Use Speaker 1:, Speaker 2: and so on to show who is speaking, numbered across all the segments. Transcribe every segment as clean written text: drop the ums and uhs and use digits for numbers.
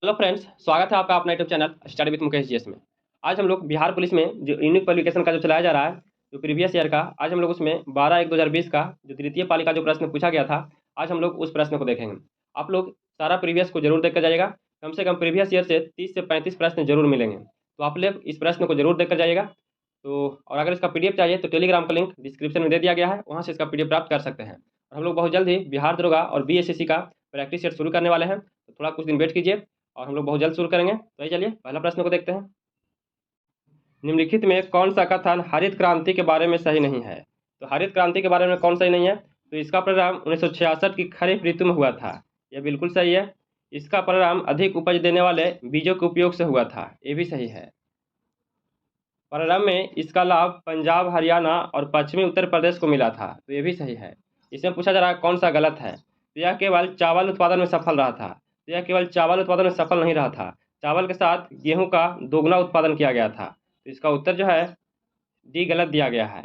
Speaker 1: Hello friends, स्वागत है आपका अपना YouTube channel study with Mukesh GS में। आज हम लोग बिहार पुलिस में जो यूनिक पब्लिकेशन का जो चलाया जा रहा है, जो प्रीवियस ईयर का, आज हम लोग उसमें 12/1/2020 का जो तृतीय पाली का जो प्रश्न पूछा गया था, आज हम लोग उस प्रश्न को देखेंगे। आप लोग सारा प्रीवियस को जरूर देख कर जाइएगा। कम से कम प्रीवियस ईयर से 30 से 35 प्रश्न जरूर मिलेंगे, तो आप लोग इस प्रश्न को जरूर देख कर जाइएगा। तो और अगर इसका पीडीएफ चाहिए तो टेलीग्राम का लिंक डिस्क्रिप्शन में दे दिया गया है, वहाँ से इसका पीडीएफ प्राप्त कर सकते हैं। और हम लोग बहुत जल्द ही बिहार दरोगा और बीएसएससी का प्रैक्टिस सेट शुरू करने वाले हैं, तो थोड़ा कुछ दिन वेट कीजिए और हम लोग बहुत जल्द शुरू करेंगे। तो चलिए पहला प्रश्न को देखते हैं। निम्नलिखित में कौन सा कथन हरित क्रांति के बारे में सही नहीं है? तो हरित क्रांति के बारे में कौन सही नहीं है? तो इसका परिणाम 1966 की खरीफ ऋतु में हुआ था, यह बिल्कुल सही है। इसका परिणाम अधिक उपज देने वाले बीजों के उपयोग से हुआ था, ये भी सही है। परिणाम में इसका लाभ पंजाब, हरियाणा और पश्चिमी उत्तर प्रदेश को मिला था, तो ये भी सही है। इसमें पूछा जा रहा है कौन सा गलत है? तो यह केवल चावल उत्पादन में सफल रहा था, तो यह केवल चावल उत्पादन में सफल नहीं रहा था, चावल के साथ गेहूं का दोगुना उत्पादन किया गया था। तो इसका उत्तर जो है डी गलत दिया गया है।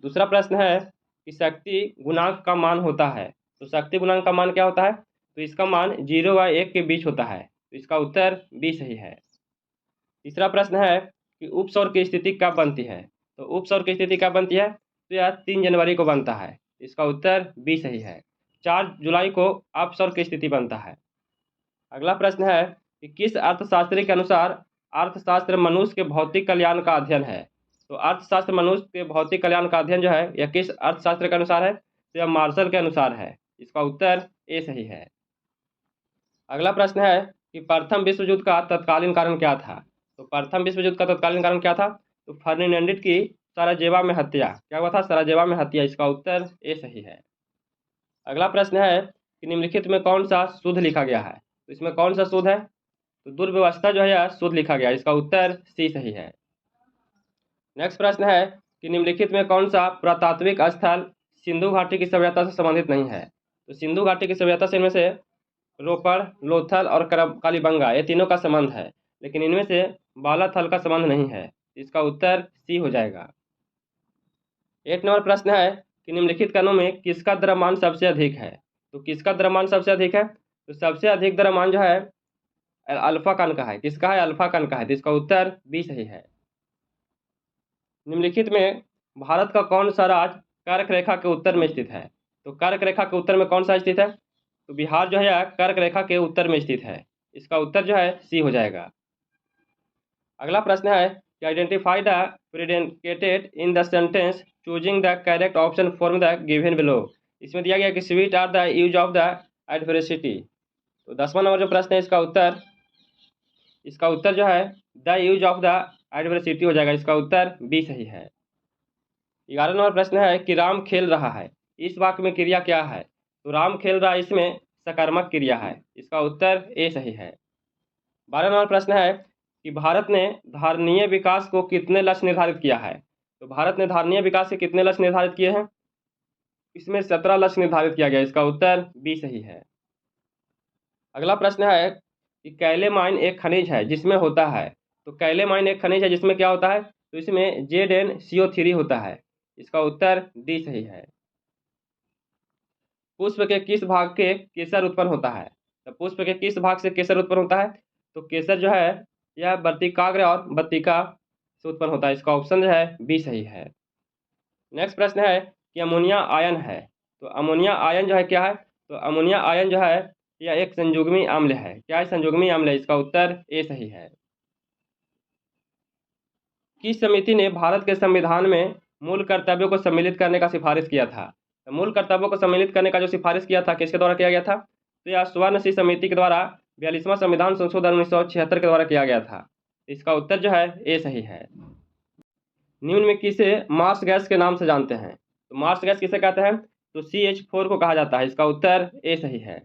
Speaker 1: दूसरा प्रश्न है कि शक्ति गुणांक का मान होता है, तो शक्ति गुणांक का मान क्या होता है? तो इसका मान 0 व 1 के बीच होता है, तो इसका उत्तर बी सही है। तीसरा प्रश्न है कि उपसौर की स्थिति कब बनती है? तो उपसौर की स्थिति कब बनती है? तो यह 3 जनवरी को बनता है, इसका उत्तर बी सही है। 4 जुलाई को अपसौर की स्थिति बनता है। अगला प्रश्न है कि किस अर्थशास्त्री के अनुसार अर्थशास्त्र मनुष्य के भौतिक कल्याण का अध्ययन है? तो अर्थशास्त्र मनुष्य के भौतिक कल्याण का अध्ययन जो है यह किस अर्थशास्त्र के अनुसार है? तो यह मार्शल के अनुसार है, इसका उत्तर ए सही है। अगला प्रश्न है कि प्रथम विश्व युद्ध का तत्कालीन कारण क्या था? तो प्रथम विश्व युद्ध का तत्कालीन कारण क्या था? तो फर्डिनेंड की सराजेवा में हत्या। क्या हुआ था? सराजेवा में हत्या, इसका उत्तर ए सही है। अगला प्रश्न है कि निम्नलिखित में कौन सा शुद्ध लिखा गया है? तो इसमें कौन सा शुद्ध है? तो दुर्व्यवस्था जो है यह शुद्ध लिखा गया, इसका उत्तर सी सही है। नेक्स्ट प्रश्न है कि निम्नलिखित में कौन सा पुरातात्विक स्थल सिंधु घाटी की सभ्यता से संबंधित नहीं है? तो सिंधु घाटी की सभ्यता से इनमें से रोपड़, लोथल और कालीबंगा, ये तीनों का संबंध है, लेकिन इनमें से बालाथल का संबंध नहीं है, इसका उत्तर सी हो जाएगा। 8 नंबर प्रश्न है कि निम्नलिखित कणों में किसका द्रव्यमान सबसे अधिक है? तो किसका द्रव्यमान सबसे अधिक है? तो सबसे अधिक द्रव्यमान जो है अल्फा कण का है। किसका है? अल्फा कण का है, तो इसका उत्तर बी सही है। निम्नलिखित में भारत का कौन सा राज्य कर्क रेखा के उत्तर में स्थित है? तो कर्क रेखा के उत्तर में कौन सा स्थित है? तो बिहार जो है कर्क रेखा के उत्तर में स्थित है, इसका उत्तर जो है सी हो जाएगा। अगला प्रश्न है कि identify the predicated in the sentence choosing the correct option form the given below. इसमें दिया गया कि sweet are the use of the adversity. तो 10वां नंबर जो प्रश्न है इसका उत्तर जो है the use of the adversity हो जाएगा, इसका उत्तर बी सही है। 11वां नंबर प्रश्न है कि राम खेल रहा है, इस वाक्य में क्रिया क्या है? तो राम खेल रहा है, इसमें सकारात्मक क्रिया है, इसका उत्तर ए सही है। 12वां नंबर प्रश्न है कि भारत ने धारणीय विकास को कितने लक्ष्य निर्धारित किया है? तो भारत ने धारणीय विकास के कितने लक्ष्य निर्धारित किए हैं? इसमें 17 लक्ष्य निर्धारित किया गया, इसका उत्तर बी सही है। अगला प्रश्न है कि कैलेमाइन एक खनिज है जिसमें होता है, तो कैलेमाइन एक खनिज है जिसमें क्या होता है? तो इसमें ZnCO3 होता है, इसका उत्तर डी सही है। पुष्प के किस भाग के केसर उत्पन्न होता है? तो पुष्प के किस भाग से केसर उत्पन्न होता है? तो केसर जो है यह वर्तिकाग्र और बत्तिका से उत्पन्न होता है, इसका ऑप्शन जो है बी सही है। नेक्स्ट प्रश्न है कि अमोनिया आयन है, तो अमोनिया आयन जो है क्या है? तो अमोनिया आयन जो है यह एक संयुग्मी अम्ल है। क्या है? संयुग्मी अम्ल है, इसका उत्तर ए सही है। किस समिति ने भारत के संविधान में मूल कर्तव्यों को सम्मिलित करने का सिफारिश किया था? तो मूल कर्तव्यों को सम्मिलित करने का जो सिफारिश किया था किसके द्वारा किया गया था? तो यह सुवर्णसिंह समिति के द्वारा 42वां संविधान संशोधन 1976 के द्वारा किया गया था, इसका उत्तर जो है ए सही है। निम्न में किसे मार्स गैस के नाम से जानते हैं? तो मार्स गैस किसे कहते हैं? तो CH4 को कहा जाता है, इसका उत्तर ए सही है।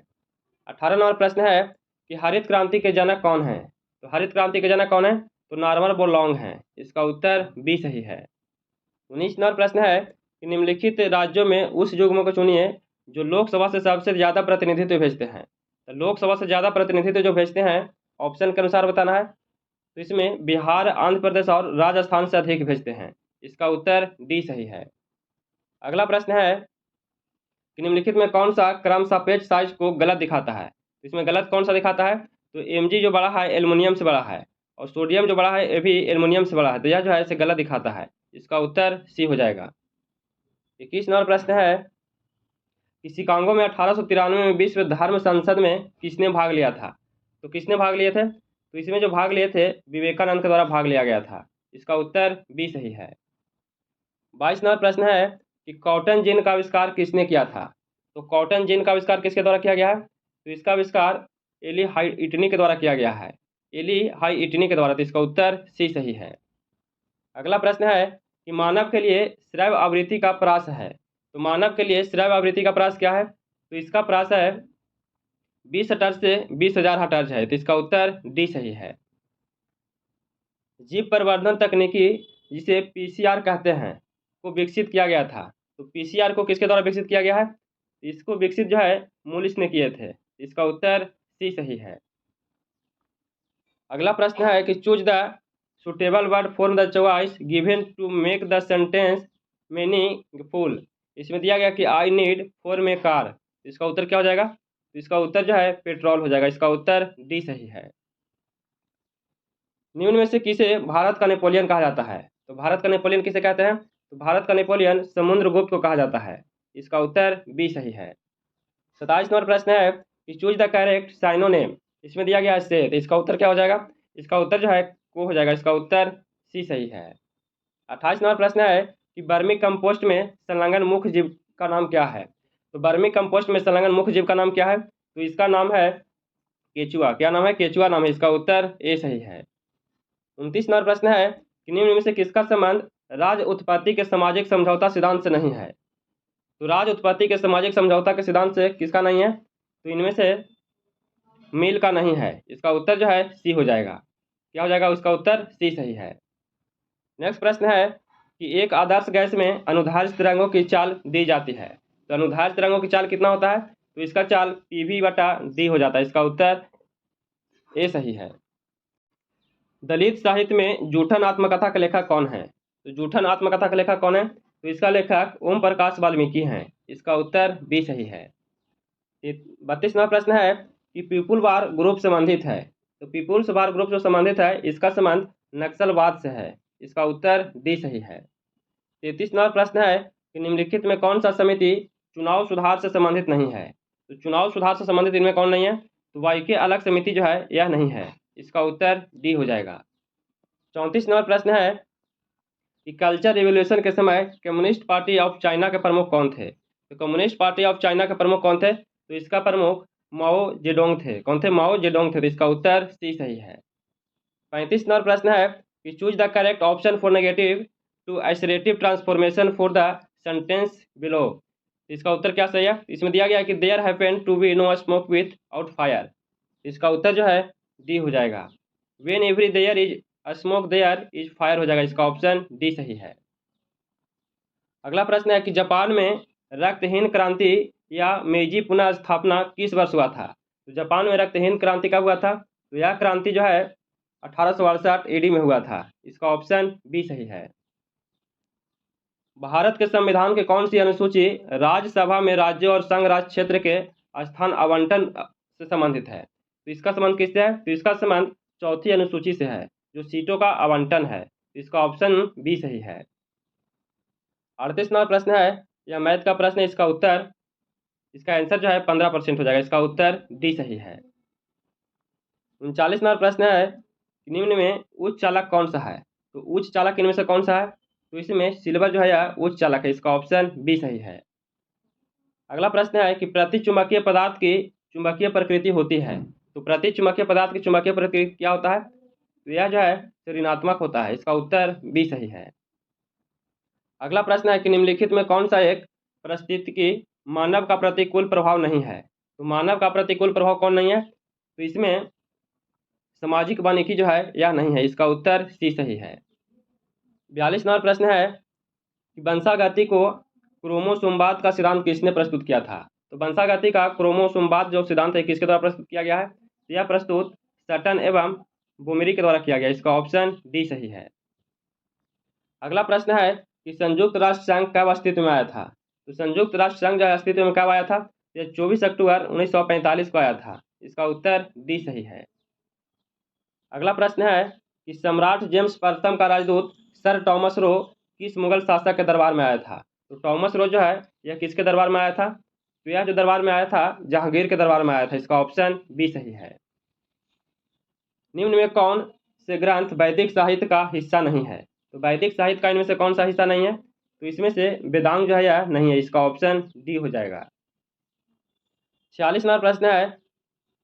Speaker 1: 18 नंबर प्रश्न है कि हरित क्रांति के जनक कौन है? तो हरित क्रांति के जनक कौन है? तो नॉर्मन बोरलॉन्ग है, इसका उत्तर बी सही है। 19 नंबर प्रश्न है कि निम्नलिखित राज्यों में उस युग्म को चुनिए जो लोकसभा से सबसे ज्यादा प्रतिनिधित्व भेजते हैं। तो लोकसभा से ज्यादा प्रतिनिधित्व जो भेजते हैं ऑप्शन के अनुसार बताना है। तो इसमें बिहार, आंध्र प्रदेश और राजस्थान से अधिक भेजते हैं, इसका उत्तर डी सही है। अगला प्रश्न है कि निम्नलिखित में कौन सा क्रम सापेक्ष साइज को गलत दिखाता है? इसमें गलत कौन सा दिखाता है? तो Mg जो बड़ा है एल्युमिनियम से बड़ा है, और सोडियम जो बड़ा है ये भी एल्युमिनियम से बड़ा है, तो यह जो है इसे गलत दिखाता है। इसका उत्तर सी हो जाएगा। 21 नंबर प्रश्न है कि शिकागो में 1893 में विश्व धर्म संसद में किसने भाग लिया था? तो किसने भाग लिए थे? तो इसमें जो भाग लिए थे विवेकानंद के द्वारा भाग लिया गया था। इसका उत्तर बी सही है। 22 नंबर प्रश्न है कि कॉटन जिन का आविष्कार किसने किया था? तो कॉटन जिन का आविष्कार किसके द्वारा किया गया है? तो इसका आविष्कार एली हाइटनी के द्वारा किया गया है। एली हाइटनी के द्वारा, तो इसका उत्तर सी सही है। अगला प्रश्न है कि मानव के लिए श्रव्य आवृत्ति का प्रास है। तो मानव के लिए श्रव्य आवृत्ति का प्रास क्या है? तो इसका प्रास है 20 हर्ट्ज से 20,000 हर्ट्ज है। तो इसका उत्तर डी सही है। जीव प्रवर्धन तकनीकी जिसे पीसीआर कहते हैं को विकसित किया गया था। तो पीसीआर को किसके द्वारा विकसित किया गया है? इसको विकसित जो है मूलिस ने किए थे। इसका उत्तर सी सही है। अगला प्रश्न है कि choose the suitable word for the choice given to make the sentence meaningful. इसमें दिया गया कि I need for me car. इसका उत्तर क्या हो जाएगा? तो इसका उत्तर जो है पेट्रोल हो जाएगा। इसका उत्तर डी सही है। निम्न में से किसे भारत का नेपोलियन कहा जाता है? तो भारत का नेपोलियन किसे कहते हैं? तो भारत का नेपोलियन समुद्रगुप्त को कहा जाता है। इसका उत्तर बी सही है। 27 नंबर प्रश्न है कि चूज द करेक्ट साइनोनेम। इसमें दिया गया है से, तो इसका उत्तर क्या हो जाएगा? इसका उत्तर जो है को हो जाएगा। इसका उत्तर सी सही है। 28 नंबर प्रश्न है कि वर्मी कंपोस्ट में संलग्न मुख्य जीव का नाम क्या है? तो वर्मी कंपोस्ट में संलग्न मुख्य जीव का नाम क्या है? तो इसका नाम है केचुआ। क्या नाम है? केचुआ नाम है। इसका उत्तर ए सही है। 29 नंबर प्रश्न है कि निम्न में से किसका संबंध राज्य उत्पत्ति के सामाजिक समझौता सिद्धांत से नहीं है? तो राज्य उत्पत्ति के सामाजिक समझौता के सिद्धांत से किसका नहीं है? तो इनमें से मिल का नहीं है। इसका उत्तर जो है सी हो जाएगा। क्या हो जाएगा? उसका उत्तर सी सही है। नेक्स्ट प्रश्न है कि एक आदर्श गैस में अनुधारित तरंगों की चाल दी जाती है। तो अनुधारित तरंगों की चाल कितना होता है? तो इसका चाल PV/D हो जाता है। इसका उत्तर ए सही है। दलित साहित्य में जूठन आत्मकथा का लेखक कौन है? तो जूठन आत्मकथा का लेखक कौन है? तो इसका लेखक ओम प्रकाश वाल्मीकि हैं। इसका उत्तर बी सही है। 32 नंबर प्रश्न है कि पीपुल वार ग्रुप संबंधित है। तो पीपुल्स वार ग्रुप जो संबंधित है इसका संबंध नक्सलवाद से है। इसका उत्तर डी सही है। 33 नंबर प्रश्न है कि निम्नलिखित में कौन सा समिति चुनाव सुधार से संबंधित नहीं है? तो चुनाव सुधार से संबंधित इनमें कौन नहीं है? तो वाईके अलग समिति जो है यह नहीं है। इसका उत्तर डी हो जाएगा। 34 नंबर प्रश्न है कि कल्चर रिवॉल्यूशन के समय कम्युनिस्ट पार्टी ऑफ चाइना के प्रमुख कौन थे? तो कम्युनिस्ट पार्टी ऑफ चाइना के प्रमुख कौन थे? तो इसका प्रमुख माओ जेडोंग थे। कौन थे? माओ जेडोंग थे। तो इसका उत्तर सी सही है। 35 नंबर प्रश्न है कि choose the correct option for negative to assertive transformation for the sentence below. इसका उत्तर क्या सही है? इसमें दिया गया है कि there happen to be no smoke without fire. इसका उत्तर जो है डी हो जाएगा। Whenever there is smoke there is fire हो जाएगा। इसका ऑप्शन डी सही है। अगला प्रश्न है कि जापान में रक्तहीन क्रांति या मेजी पुनः स्थापना किस वर्ष हुआ था? तो जापान में रक्तहीन क्रांति कब हुआ था? तो यह क्रांति जो है 1868 AD में हुआ था। इसका ऑप्शन बी सही है। भारत के संविधान के कौन सी अनुसूची राज्यसभा में राज्य और संघ राज्य क्षेत्र के स्थान आवंटन से संबंधित है? तो इसका संबंध किससे है? तो इसका संबंध चौथी अनुसूची से है, जो सीटों का आवंटन है। इसका ऑप्शन बी सही है। 38 नंबर प्रश्न है, यह मैथ का प्रश्न है। इसका आंसर जो है 15% हो जाएगा। इसका उत्तर डी सही है। 39 नंबर प्रश्न है, निम्न में उच्च चालक कौन सा है? तो उच्च चालक इनमें से कौन सा है? तो इसमें सिल्वर जो है यह उच्च चालक है। इसका ऑप्शन बी सही है। अगला प्रश्न है कि प्रति चुंबकीय पदार्थ की चुंबकीय प्रकृति होती है। तो प्रति चुंबकीय पदार्थ की चुंबकीय प्रकृति क्या होता है? तो यह जो है ऋणात्मक होता है। इसका उत्तर बी सही है। अगला प्रश्न है कि निम्नलिखित में कौन सा एक परिस्थितिकी मानव का प्रतिकूल प्रभाव नहीं है? तो मानव का प्रतिकूल प्रभाव कौन नहीं है? तो इसमें सामाजिक वानिकी जो है यह नहीं है। इसका उत्तर सी सही है। 42 नंबर प्रश्न है कि वंशागति को क्रोमोसोमवाद का सिद्धांत किसने प्रस्तुत किया था? तो वंशागति का क्रोमोसोमवाद जो सिद्धांत है किसके द्वारा प्रस्तुत किया गया है? यह प्रस्तुत सटन एवं बोमेरी के द्वारा किया गया। इसका ऑप्शन डी सही है। अगला प्रश्न है कि संयुक्त राष्ट्र संघ कब अस्तित्व में आया था? तो संयुक्त राष्ट्र संघ जो है अस्तित्व में कब आया था? यह 24 अक्टूबर 1945 को आया था। इसका उत्तर डी सही है। अगला प्रश्न है कि सम्राट जेम्स प्रथम का राजदूत सर टॉमस रो किस मुगल शासक के दरबार में आया था। तो टॉमस रो जो है यह किसके दरबार में आया था, तो यह जो दरबार में आया था जहांगीर के दरबार में आया था। इसका ऑप्शन बी सही है। निम्न में कौन से ग्रंथ वैदिक साहित्य का हिस्सा नहीं है। तो वैदिक साहित्य का इनमें से कौन सा हिस्सा नहीं है, तो इसमें से वेदांग जो है यह नहीं है। इसका ऑप्शन डी हो जाएगा। 46 नंबर प्रश्न है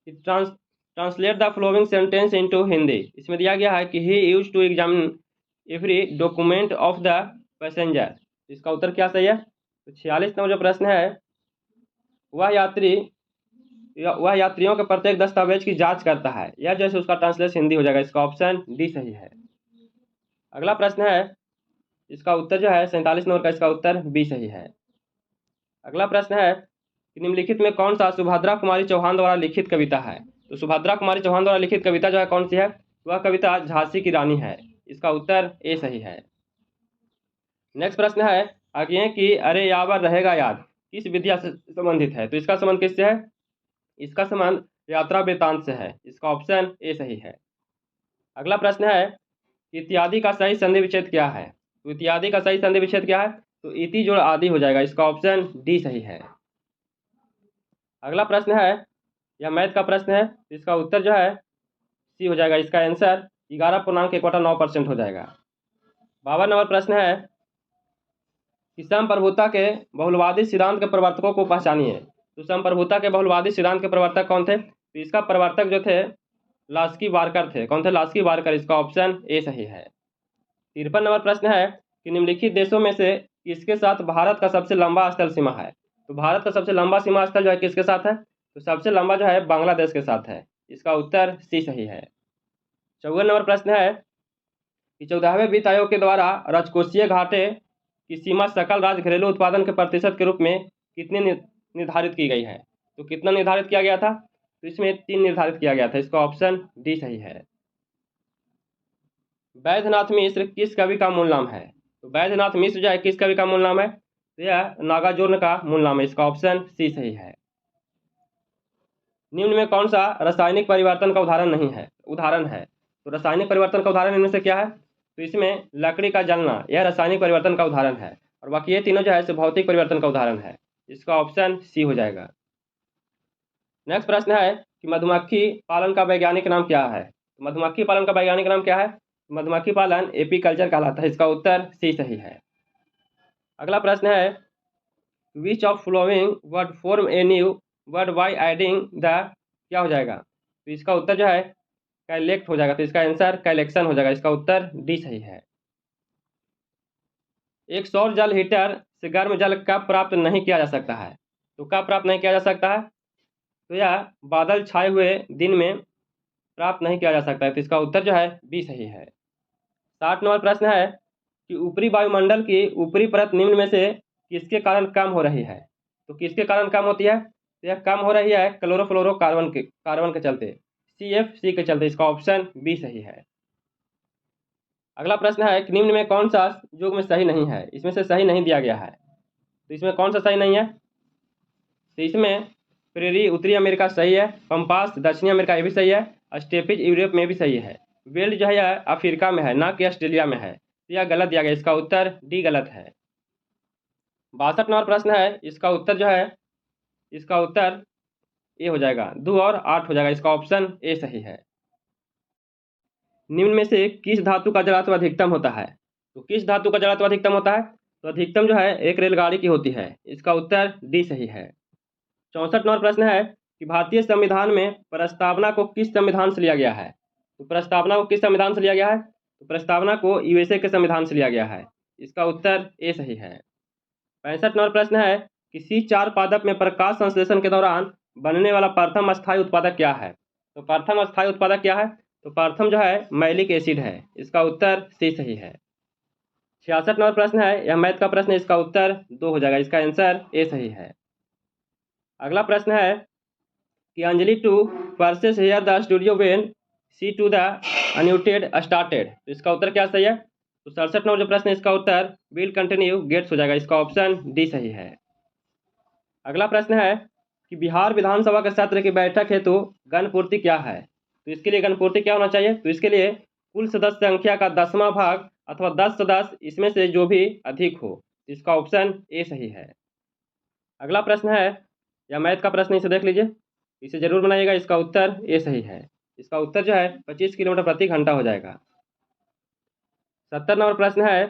Speaker 1: कि translate the following sentence into Hindi. इसमें दिया गया है कि he used to examine every document of the passenger. इसका उत्तर क्या सही है। तो 46 नंबर जो प्रश्न है वह यात्रियों के प्रत्येक दस्तावेज की जांच करता है। यह जैसे उसका ट्रांसलेशन हिंदी हो जाएगा। इसका ऑप्शन डी सही है। अगला प्रश्न है, इसका उत्तर जो है 47 नंबर का, इसका उत्तर बी सही है। अगला प्रश्न है कि निम्नलिखित में कौन सा सुभद्रा कुमारी चौहान द्वारा लिखित कविता है। तो सुभद्रा कुमारी चौहान द्वारा लिखित कविता जो है कौन सी है, वह कविता झांसी की रानी है। इसका उत्तर ए सही है। नेक्स्ट प्रश्न है आगे कि अरे यावर रहेगा याद किस विद्या से संबंधित है। तो इसका संबंध किससे है, इसका संबंध यात्रा वृत्तांत से है। इसका ऑप्शन ए सही है। अगला प्रश्न है कि इत्यादि का सही संधि विच्छेद क्या है। तो इत्यादि का सही संधि विच्छेद क्या है, तो इति जोड़ आदि हो जाएगा। इसका ऑप्शन डी सही है। अगला प्रश्न है, यह मैथ का प्रश्न है। इसका उत्तर जो है सी हो जाएगा। इसका आंसर 11.1/9% हो जाएगा। 52 नंबर प्रश्न है कि समप्रभुता के बहुलवादी सिद्धांत के प्रवर्तकों को पहचानिए। तो समप्रभुता के बहुलवादी सिद्धांत के प्रवर्तक कौन थे, तो इसका प्रवर्तक जो थे लास्की वारकर थे। कौन थे, लास्की वारकर। इसका ऑप्शन ए सही है। 53 नंबर प्रश्न है कि निम्नलिखित देशों में से किसके साथ भारत का सबसे लंबा स्थल सीमा है। तो भारत का सबसे लंबा सीमा स्थल जो है किसके साथ है, तो सबसे लंबा जो है बांग्लादेश के साथ है। इसका उत्तर सी सही है। 54 नंबर प्रश्न है कि 14वें वित्त आयोग के द्वारा राजकोषीय घाटे की सीमा सकल राज्य घरेलू उत्पादन के प्रतिशत के रूप में कितनी निर्धारित की गई है। तो कितना निर्धारित किया गया था, तो इसमें 3 निर्धारित किया गया था। इसका ऑप्शन डी सही है। वैद्यनाथ मिश्र किस कवि का मूल नाम है। तो वैद्यनाथ मिश्र जो है किस कवि का मूल नाम है, तो यह नागार्जुन का मूल नाम है। इसका ऑप्शन सी सही है। निम्न में कौन सा रासायनिक परिवर्तन का उदाहरण है। तो रासायनिक परिवर्तन का उदाहरण इनमें से क्या है, तो इसमें लकड़ी का जलना यह रासायनिक परिवर्तन का उदाहरण है, और बाकी ये तीनों जो है भौतिक परिवर्तन का उदाहरण है। इसका ऑप्शन सी हो जाएगा। नेक्स्ट प्रश्न है कि मधुमक्खी पालन का वैज्ञानिक नाम क्या है। तो मधुमक्खी पालन का वैज्ञानिक नाम क्या है, मधुमक्खी पालन एपीकल्चर कहलाता है। इसका उत्तर सी सही है। अगला प्रश्न है which of following word form a new word by adding the, क्या हो जाएगा, तो इसका उत्तर जो है कैलेक्ट हो जाएगा। तो इसका आंसर कैलेक्शन हो जाएगा। इसका उत्तर डी सही है। एक सौर जल हीटर से गर्म जल कब प्राप्त नहीं किया जा सकता है। तो कब प्राप्त नहीं किया जा सकता है, तो यह बादल छाए हुए दिन में प्राप्त नहीं किया जा सकता है। तो इसका उत्तर जो है बी सही है। 60 नंबर प्रश्न है कि ऊपरी वायुमंडल की ऊपरी परत निम्न में से किसके कारण कम हो रही है। तो किसके कारण कम होती है, तो यह कम हो रही है कार्बन के चलते, CFC के चलते। इसका ऑप्शन बी सही है। अगला प्रश्न है कि निम्न में कौन सा युग में सही नहीं है। इसमें से सही नहीं दिया गया है, तो इसमें कौन सा सही नहीं है, तो इसमें प्रेरी उत्तरी अमेरिका सही है, पंपास दक्षिणी अमेरिका ये भी सही है, स्टेपिज यूरोप में भी सही है, वेल्ड जो है यह अफ्रीका में है ना कि ऑस्ट्रेलिया में है। तो यह गलत दिया गया। इसका उत्तर डी गलत है। 62 नंबर प्रश्न है, इसका उत्तर जो है इसका उत्तर ए हो जाएगा, 2 और 8 हो जाएगा। इसका ऑप्शन ए सही है। निम्न में से किस धातु का जड़त्व अधिकतम होता है। तो किस धातु का जड़त्व अधिकतम होता है, तो अधिकतम जो है एक रेलगाड़ी की होती है। इसका उत्तर डी सही है। 64 नंबर प्रश्न है कि भारतीय संविधान में प्रस्तावना को किस संविधान से लिया गया है। तो प्रस्तावना को किस संविधान से लिया गया है, तो प्रस्तावना को USA के संविधान से लिया गया है। इसका उत्तर ए सही है। 65 नंबर प्रश्न है कि C4 पादप में प्रकाश संश्लेषण के दौरान बनने वाला प्रथम स्थायी उत्पादक क्या है। तो प्रथम स्थायी उत्पादक क्या है, तो प्रथम जो है मैलिक एसिड है। इसका उत्तर सी सही है। 66 नंबर प्रश्न है, यह मैथ का प्रश्न है। इसका उत्तर 2 हो जाएगा। इसका आंसर ए सही है। अगला प्रश्न है कि Anjali to purses here the studio when she to the unmuted started. तो इसका उत्तर क्या सही है, तो 67 नंबर जो प्रश्न है इसका उत्तर विल कंटिन्यू गेट्स हो जाएगा। इसका ऑप्शन डी सही है। अगला प्रश्न है कि बिहार विधानसभा के सत्र की बैठक हेतु गणपूर्ति क्या है। तो इसके लिए गणपूर्ति क्या होना चाहिए? तो इसके लिए कुल सदस्य संख्या का 10वां भाग अथवा 10 सदस्य इसमें से जो भी अधिक हो। इसका ऑप्शन ए सही है। अगला प्रश्न है या मैथ का प्रश्न, इसे देख लीजिए, इसे जरूर बनाइएगा। इसका उत्तर ए सही है। इसका उत्तर जो है 25 किलोमीटर प्रति घंटा हो जाएगा। 70 नंबर प्रश्न है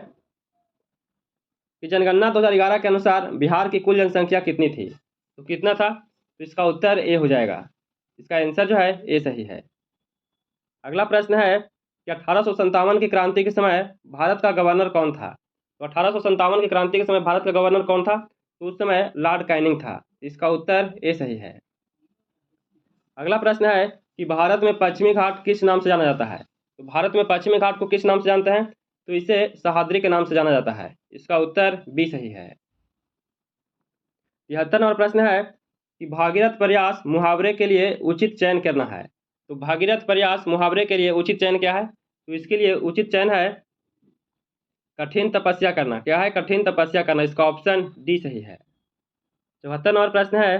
Speaker 1: कि जनगणना 2011 के अनुसार बिहार की कुल जनसंख्या कितनी थी? तो कितना था? तो इसका उत्तर ए हो जाएगा। इसका आंसर जो है ए सही है। अगला प्रश्न है कि 1857 की क्रांति के समय भारत का गवर्नर कौन था? तो 1857 की क्रांति के समय भारत का गवर्नर कौन था? तो उस समय लॉर्ड कैनिंग था। इसका उत्तर ए सही है। अगला प्रश्न है कि भारत में पश्चिमी घाट किस नाम से जाना जाता है? तो भारत में पश्चिमी घाट को किस नाम से जानते हैं? तो इसे सह्याद्री के नाम से जाना जाता है। इसका उत्तर बी सही है। 73 नंबर प्रश्न है कि भागीरथ प्रयास मुहावरे के लिए उचित चयन करना है। तो भागीरथ प्रयास मुहावरे के लिए उचित चयन क्या है? तो इसके लिए उचित चयन है कठिन तपस्या करना। क्या है? कठिन तपस्या करना। इसका ऑप्शन डी सही है। 74 नंबर प्रश्न है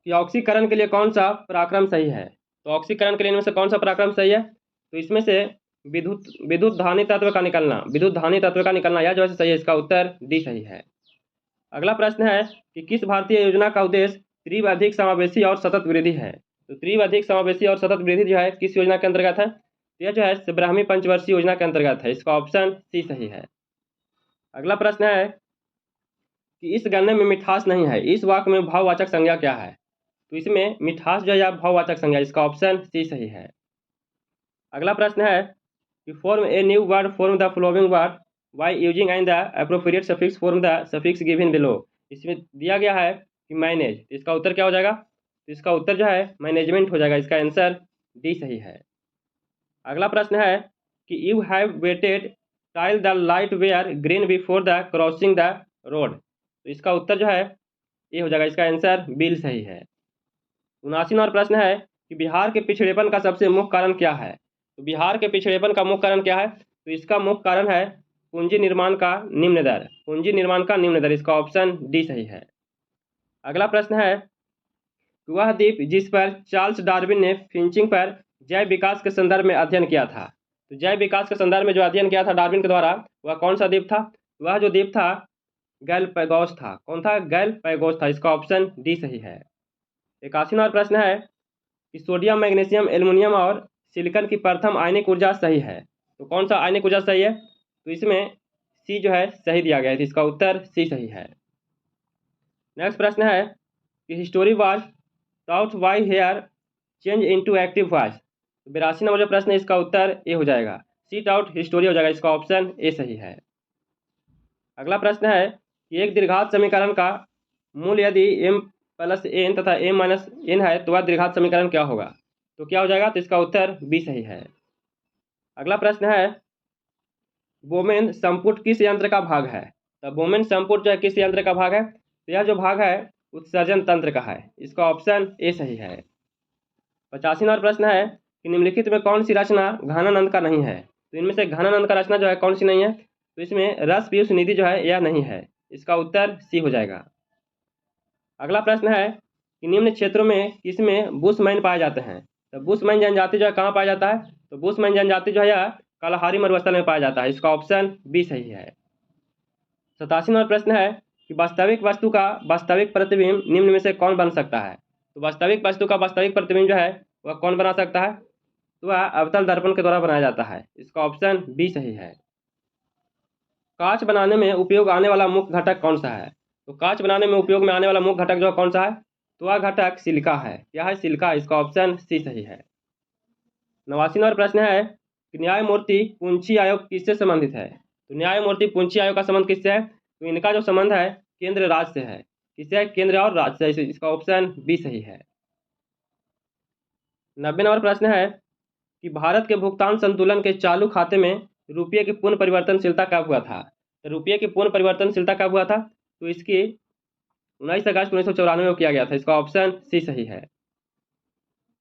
Speaker 1: कि ऑक्सीकरण के लिए कौन सा पराक्रम सही है? तो ऑक्सीकरण के लिए इनमें से कौन सा पराक्रम सही है? तो इसमें से विद्युत धानी तत्व का निकलना यह जो है सही है। इसका उत्तर डी सही है। अगला प्रश्न है कि किस भारतीय योजना का उद्देश्य तीव्र अधिक समावेशी और सतत वृद्धि है? तो तीव्र अधिक समावेशी और सतत वृद्धि जो है किस योजना के अंतर्गत है? यह जो है ब्राह्मी पंचवर्षीय योजना के अंतर्गत है। इसका ऑप्शन सी सही है। अगला प्रश्न है कि इस गन्ने में मिठास नहीं है, इस वाक्य में भाववाचक संज्ञा क्या है? तो इसमें मिठास जो है भाववाचक संज्ञा। इसका ऑप्शन सी सही है। अगला प्रश्न है कि form a new word form the following word by using and the appropriate suffix form the suffix given below. इसमें दिया गया है कि मैनेज। तो इसका उत्तर क्या हो जाएगा? तो इसका उत्तर जो है मैनेजमेंट हो जाएगा। इसका आंसर डी सही है। अगला प्रश्न है कि you have waited till the light were green before the crossing the road. तो इसका उत्तर जो है ये हो जाएगा। इसका आंसर बिल सही है। 79 नंबर प्रश्न है कि बिहार के पिछड़ेपन का सबसे मुख्य कारण क्या है? तो बिहार के पिछड़ेपन का मुख्य कारण क्या है? तो इसका मुख्य कारण है पूंजी निर्माण का निम्न दर। पूंजी निर्माण का निम्न दर। इसका ऑप्शन डी सही है। अगला प्रश्न है वह द्वीप जिस पर चार्ल्स डार्विन ने फिंचिंग पर जैव विकास के संदर्भ में अध्ययन किया था। तो जैव विकास के संदर्भ में जो अध्ययन किया था डार्विन के द्वारा, वह कौन सा द्वीप था? वह जो द्वीप था गैलपैगोस था। कौन था? गैलपैगोस था। इसका ऑप्शन डी सही है। 81 नंबर प्रश्न है कि सोडियम, मैग्नीशियम, एल्युमिनियम और सिलिकॉन की प्रथम आयनिक ऊर्जा सही है। तो कौन सा आयनिक ऊर्जा सही है? तो इसमें सी जो है सही दिया गया है। तो इसका उत्तर सी सही है। नेक्स्ट प्रश्न है कि history was taught why here change into active voice. तो 82 नंबर जो प्रश्न है इसका उत्तर ए हो जाएगा। सी टाउट हिस्टोरी हो जाएगा। इसका ऑप्शन ए सही है। अगला प्रश्न है कि एक द्विघात समीकरण का मूल यदि m प्लस एन तथा m माइनस एन है तो वह द्विघात समीकरण क्या होगा? तो क्या हो जाएगा? तो इसका उत्तर बी सही है। अगला प्रश्न है बोमेन संपुट किस यंत्र का भाग है? तो बोमेन संपुट जो है किस यंत्र का भाग है? तो यह जो भाग है उत्सर्जन तंत्र का है। इसका ऑप्शन ए सही है। 85 नंबर प्रश्न है कि निम्नलिखित में कौन सी रचना घनानंद का नहीं है? तो इनमें से घनानंद का रचना जो है कौन सी नहीं है? तो इसमें रस पीयूष निधि जो है यह नहीं है। इसका उत्तर सी हो जाएगा। अगला प्रश्न है कि निम्न क्षेत्रों में किसमें बुशमैन पाए जाते हैं? तो बुशमैन जनजाति जो है कहाँ पाया जाता है? तो बुशमैन जनजाति जो है यह कालाहारी मरुस्थल में पाया जाता है। इसका ऑप्शन बी सही है। 87 नंबर प्रश्न है कि वास्तविक वस्तु का वास्तविक प्रतिबिंब निम्न में से कौन बन सकता है? तो वास्तविक वस्तु का वास्तविक प्रतिबिंब जो है वह कौन बना सकता है? तो वह अवतल दर्पण के द्वारा बनाया जाता है। इसका ऑप्शन बी सही है। कांच बनाने में उपयोग आने वाला मुख्य घटक कौन सा है? तो कांच बनाने में उपयोग में आने वाला मुख्य घटक जो कौन सा है? तो वह घटक सिलिका है। क्या है? सिलिका। इसका ऑप्शन सी सही है। 89 नंबर प्रश्न है कि न्यायमूर्ति पुंछी आयोग किससे संबंधित है? तो न्यायमूर्ति पुंछी आयोग का संबंध किससे है? तो इनका जो संबंध है केंद्र राज्य से है। किससे है? केंद्र और राज्य से। इसका ऑप्शन बी सही है। 90 नंबर प्रश्न है कि भारत के भुगतान संतुलन के चालू खाते में रुपये की पूर्ण परिवर्तनशीलता कब हुआ था? तो रुपये की पूर्ण परिवर्तनशीलता कब हुआ था? तो इसकी 19 अगस्त 1994 में किया गया था। इसका ऑप्शन सी सही है।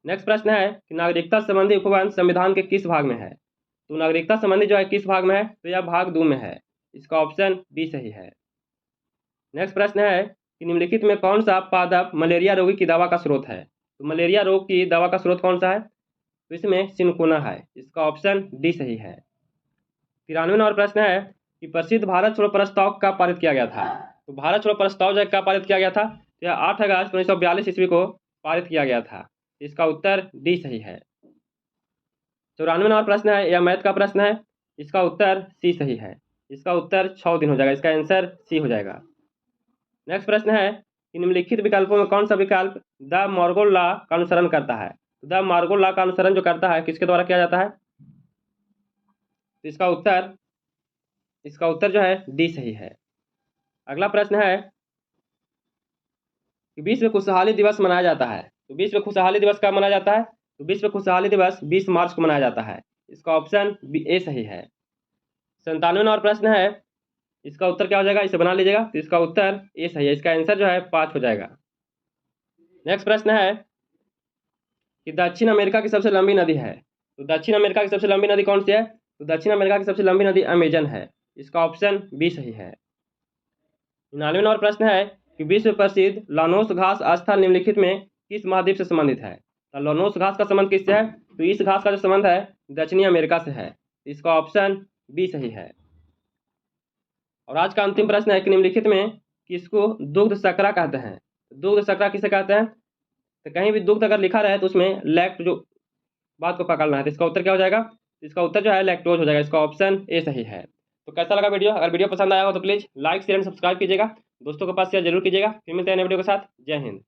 Speaker 1: नेक्स्ट प्रश्न है कि नागरिकता संबंधी उपबंध संविधान के किस भाग में है? तो नागरिकता संबंधी जो है किस भाग में है? तो यह भाग 2 में है। इसका ऑप्शन बी सही है। नेक्स्ट प्रश्न है कि निम्नलिखित में कौन सा पादप मलेरिया रोगी की दवा का स्रोत है? तो मलेरिया रोग की दवा का स्रोत कौन सा है? तो इसमें सिनकोना है, इसका ऑप्शन डी सही है। 93 नंबर प्रश्न है कि प्रसिद्ध भारत छोड़ो प्रस्ताव कब पारित किया गया था। तो भारत छोड़ो प्रस्ताव जो कब पारित किया गया था, तो यह 8 अगस्त 1942 ईस्वी को पारित किया गया था। इसका उत्तर डी सही है। 94 नंबर प्रश्न है, यह मैथ का प्रश्न है, इसका उत्तर सी सही है। इसका उत्तर 6 दिन हो जाएगा, इसका आंसर सी हो जाएगा। नेक्स्ट प्रश्न है कि निम्नलिखित विकल्पों में कौन सा विकल्प द मॉर्गन लॉ का अनुसरण करता है। तो द मॉर्गन लॉ का अनुसरण जो करता है किसके द्वारा किया जाता है, तो इसका उत्तर जो है डी सही है। अगला प्रश्न है कि विश्व खुशहाली दिवस मनाया जाता है। तो विश्व खुशहाली दिवस कब मनाया जाता है, तो विश्व खुशहाली दिवस 20 मार्च को मनाया जाता है। इसका ऑप्शन ए सही है। 97 नंबर प्रश्न है, इसका उत्तर क्या हो जाएगा, इसे बना लीजिएगा। तो इसका उत्तर ए सही है, इसका आंसर जो है 5 हो जाएगा। नेक्स्ट प्रश्न है कि दक्षिण अमेरिका की सबसे लंबी नदी है। तो दक्षिण अमेरिका की सबसे लंबी नदी कौन सी है, तो दक्षिण अमेरिका की सबसे लंबी नदी अमेजन है। इसका ऑप्शन बी सही है। 99 नंबर प्रश्न है कि विश्व प्रसिद्ध लानोस घास स्थल निम्नलिखित में किस महाद्वीप से संबंधित है। तो लानोस घास का संबंध किससे है, तो इस घास का जो संबंध है दक्षिणी अमेरिका से है। इसका ऑप्शन बी सही है। और आज का अंतिम प्रश्न है कि निम्नलिखित में किसको दुग्ध शर्करा कहते हैं। दुग्ध शर्करा किसे कहते हैं, तो कहीं भी दुग्ध अगर लिखा रहे तो उसमें लैक्ट जो बात को पकड़ना है। तो इसका उत्तर क्या हो जाएगा, इसका उत्तर जो है लैक्टोज हो जाएगा। इसका ऑप्शन ए सही है। तो कैसा लगा वीडियो, अगर वीडियो पसंद आया हो तो please like share and subscribe कीजिएगा, दोस्तों के पास शेयर जरूर कीजिएगा। फिर मिलते हैं नए वीडियो के साथ। जय हिंद।